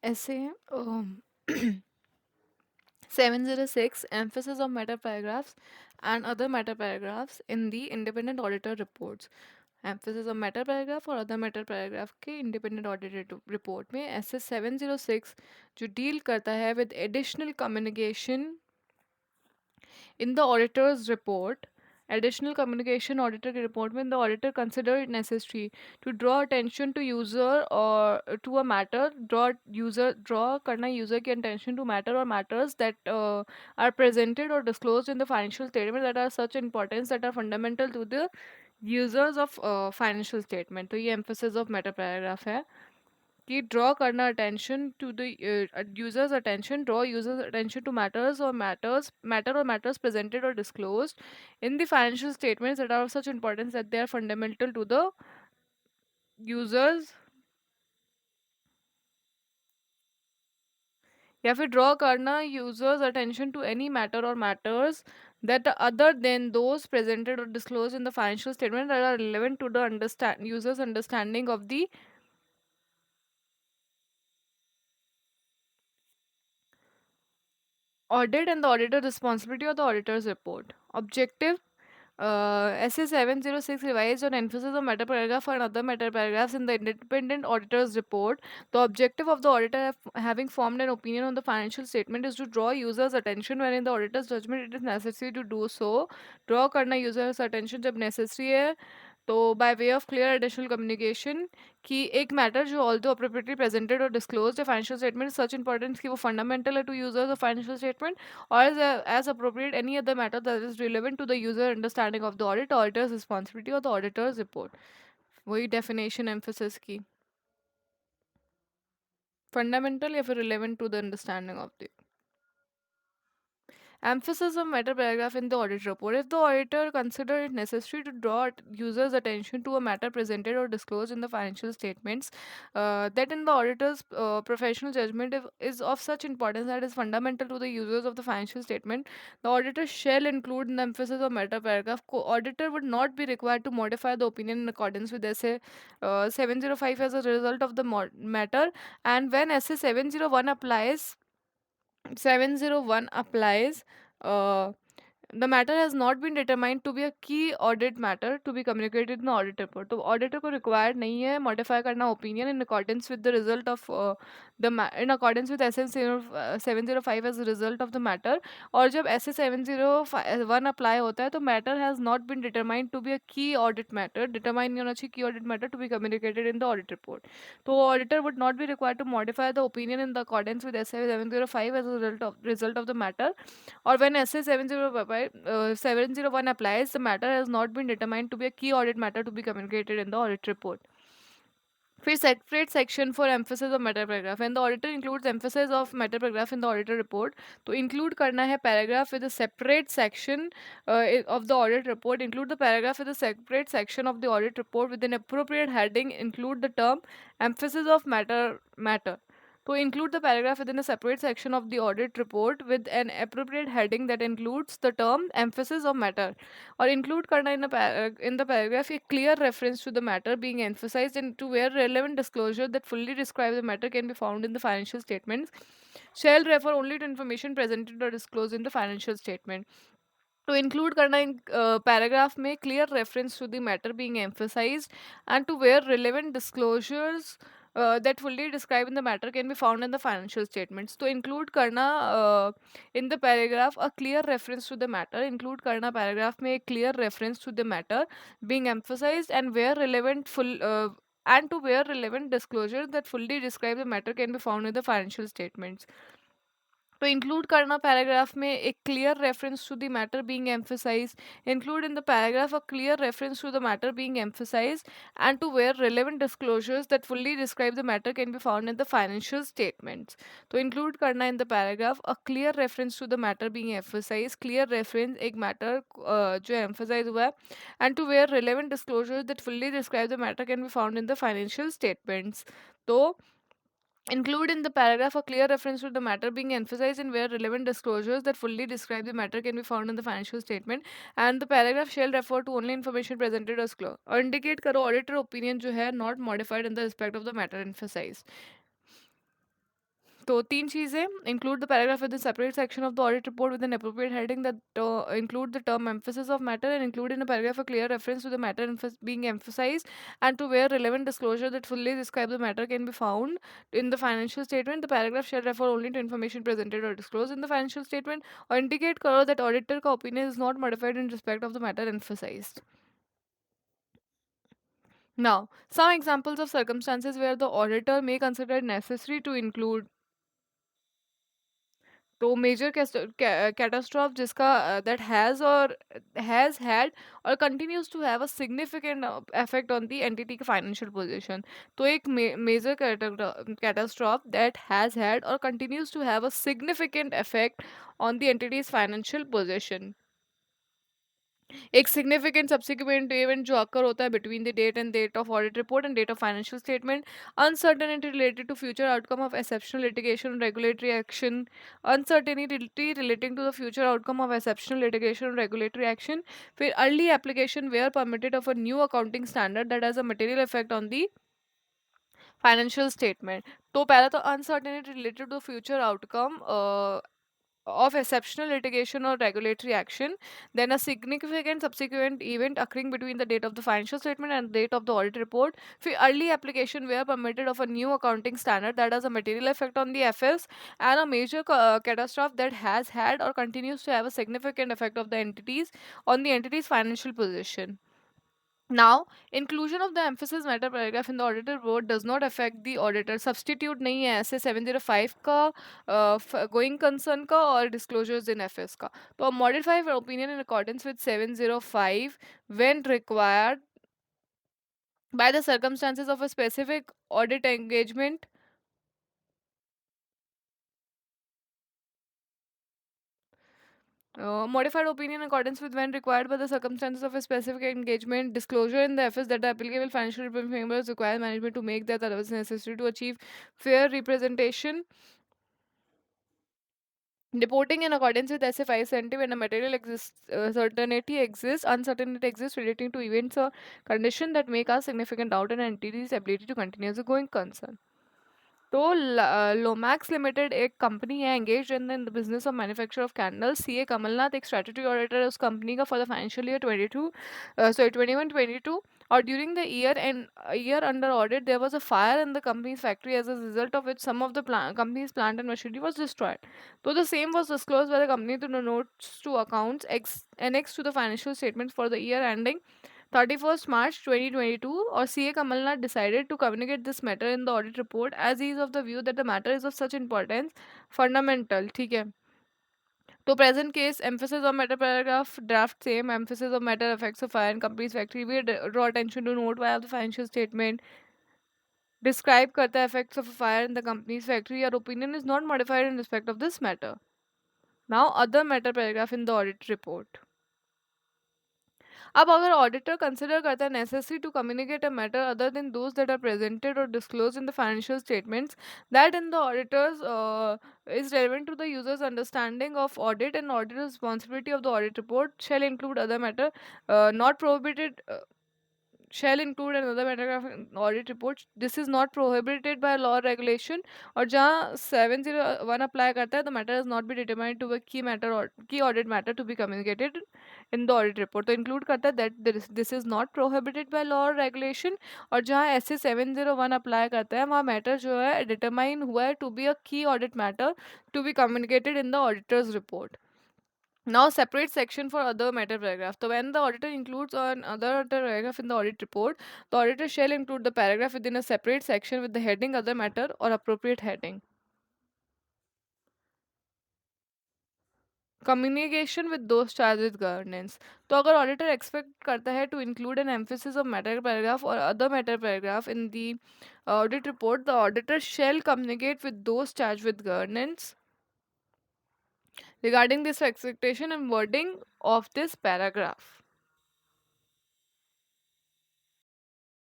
Essay 706, emphasis of meta paragraphs and other meta paragraphs in the independent auditor reports. Emphasis of meta paragraph और other meta paragraph के independent auditor report में ऐसे 706 जो deal करता है with additional communication in the auditor's report. Additional communication auditor के report में the auditor consider it necessary to draw attention to user or to a matter, draw करना user की attention to matter or matters that are presented or disclosed in the financial statement that are such importance that are fundamental to the users of financial statement. तो ये emphasis of meta paragraph है कि draw करना attention to the users attention, draw users attention to matter और matters presented और disclosed in the financial statements that are of such importance that they are fundamental to the users, या फिर draw करना users attention to any matter और matters that are other than those presented or disclosed in the financial statement that are relevant to the user's understanding of the audit and the auditor responsibility of the auditor's report. Objective SA 706 revised on emphasis of meta paragraph and other meta paragraphs in the independent auditor's report. The objective of the auditor having formed an opinion on the financial statement is to draw users' attention when in the auditor's judgment it is necessary to do so. Draw करना users' attention जब necessary है तो by way of clear additional communication कि एक matter जो although appropriately presented और disclosed है financial statement such importance कि वो फंडामेंटल है to users of financial statement or as appropriate any other matter that is relevant to the user understanding of the audit, auditor's responsibility or the auditor's report. वही definition emphasis की fundamental या फिर relevant to the understanding of the emphasis of meta paragraph in the audit report. If the auditor consider it necessary to draw users' attention to a matter presented or disclosed in the financial statements, that in the auditor's professional judgment is of such importance that is fundamental to the users of the financial statement, the auditor shall include in the emphasis of meta paragraph. Auditor would not be required to modify the opinion in accordance with SA 705 as a result of the matter, and when SA 701 applies, uh, the matter has not been determined to be a key audit matter to be communicated in the audit report. तो auditor को required नहीं है modify करना opinion in accordance with the result of in accordance with SM 705 as a result of the matter. और जब SS 701 apply होता है तो matter has not been determined to be a key audit matter, determine नहीं होना चाहिए key audit matter to be communicated in the audit report. So auditor would not be required to modify the opinion in the accordance with SA 705 as a result of the matter, or when SA 701 applies, the matter has not been determined to be a key audit matter to be communicated in the audit report. फिर separate section for emphasis of meta paragraph. When the auditor includes emphasis of meta paragraph in the auditor report, तो include करना है paragraph with a separate section of the audit report. Include the paragraph with a separate section of the audit report with an appropriate heading. Include the term emphasis of matter. To include the paragraph within a separate section of the audit report with an appropriate heading that includes the term emphasis of matter, or include करना in the paragraph a clear reference to the matter being emphasized and to where relevant disclosure that fully describe the matter can be found in the financial statements shall refer only to information presented or disclosed in the financial statement. To include करना in paragraph में clear reference to the matter being emphasized and to where relevant disclosures that fully describe in the matter can be found in the financial statements. To include करना in the paragraph a clear reference to the matter. Include करना paragraph में a clear reference to the matter being emphasized and where relevant and to where relevant disclosures that fully describe the matter can be found in the financial statements. To include करना paragraph में एक clear reference to the matter being emphasized. Include in the paragraph a clear reference to the matter being emphasized and to where relevant disclosures that fully describe the matter can be found in the financial statements. तो include करना in the paragraph a clear reference to the matter being emphasized. Clear reference एक matter जो emphasize हुआ है and to where relevant disclosures that fully describe the matter can be found in the financial statements. तो Include in the paragraph a clear reference to the matter being emphasized and where relevant disclosures that fully describe the matter can be found in the financial statement, and the paragraph shall refer to only information presented or disclosed और indicate करो auditor opinion जो है not modified in the respect of the matter emphasized. तो तीन चीज़ें include the paragraph with a separate section of the audit report with an appropriate heading that include the term emphasis of matter, and include in a paragraph a clear reference to the matter being emphasized and to where relevant disclosure that fully describe the matter can be found in the financial statement. The paragraph shall refer only to information presented or disclosed in the financial statement or indicate करो that auditor का opinion is not modified in respect of the matter emphasized. Now, some examples of circumstances where the auditor may consider it necessary to include तो major catastrophe जिसका that has had और continues to have a significant effect on the entity की financial position. तो एक major catastrophe that has had और continues to have a significant effect on the entity's financial position. एक significant subsequent event जो occur होता है between the date and date of audit report and date of financial statement. Uncertainty related to future outcome of exceptional litigation regulatory action. Uncertainty relating to the future outcome of exceptional litigation regulatory action. फिर early application where permitted of a new accounting standard that has a material effect on the financial statement. तो पहला तो uncertainty related to future outcome of exceptional litigation or regulatory action, then a significant subsequent event occurring between the date of the financial statement and the date of the audit report. फिर early application where permitted of a new accounting standard that has a material effect on the FS, and a major catastrophe that has had or continues to have a significant effect of the entities on the entity's financial position. Now, inclusion of the emphasis matter paragraph in the auditor report does not affect the auditor. Substitute नहीं है ऐसे 705 का going concern का और disclosures in FS का. तो modify your opinion in accordance with 705 when required by the circumstances of a specific audit engagement. Modified opinion in accordance with when required by the circumstances of a specific engagement. Disclosure in the FS that the applicable financial reporting frameworks require management to make that otherwise necessary to achieve fair representation. Reporting in accordance with SF5 CENTIV when a material uncertainty exists relating to events or condition that make us significant doubt in an entity's ability to continue as a going concern. तो Lomax limited एक company है engage in the business of manufacture of candles. CA Kamalnath एक strategy auditor है उस company का for the financial year 21-22. और during the year under audit there was a fire in the company's factory as a result of which some of the company's plant and machinery was destroyed. तो the same was disclosed by the company to the notes to accounts annexed to the financial statements for the year ending 31st March 2022, or CA Kamalnath decided to communicate this matter in the audit report as he is of the view that the matter is of such importance fundamental. ठीक है. तो present case emphasis of matter paragraph draft same emphasis of matter affects of fire and company's factory. We draw attention to note via the financial statement describe करता है effects of a fire in the company's factory. Your opinion is not modified in respect of this matter. Now other matter paragraph in the audit report. अब अगर auditor consider करता है necessary to communicate a matter other than those that are presented और disclose in the financial statements that in the auditor's is relevant to the user's understanding of audit and audit responsibility of the audit report shall include other matter not prohibited shall include another paragraph in audit report. This is not prohibited by law or regulation. और जहाँ 701 apply करता है the matter has not been determined to be key matter or key audit matter to be communicated in the audit report. तो include करता है that this is not prohibited by law or regulation. और जहाँ ऐसे 701 apply करता है वहाँ matter जो है determine हुआ है to be a key audit matter to be communicated in the auditor's report. Now, separate section for other matter paragraph. So, when the auditor includes an other paragraph in the audit report, the auditor shall include the paragraph within a separate section with the heading other matter or appropriate heading. Communication with those charged with governance. तो अगर auditor expect करता है to include an emphasis of matter paragraph और other matter paragraph in the audit report, the auditor shall communicate with those charge with governance regarding this expectation and wording of this paragraph.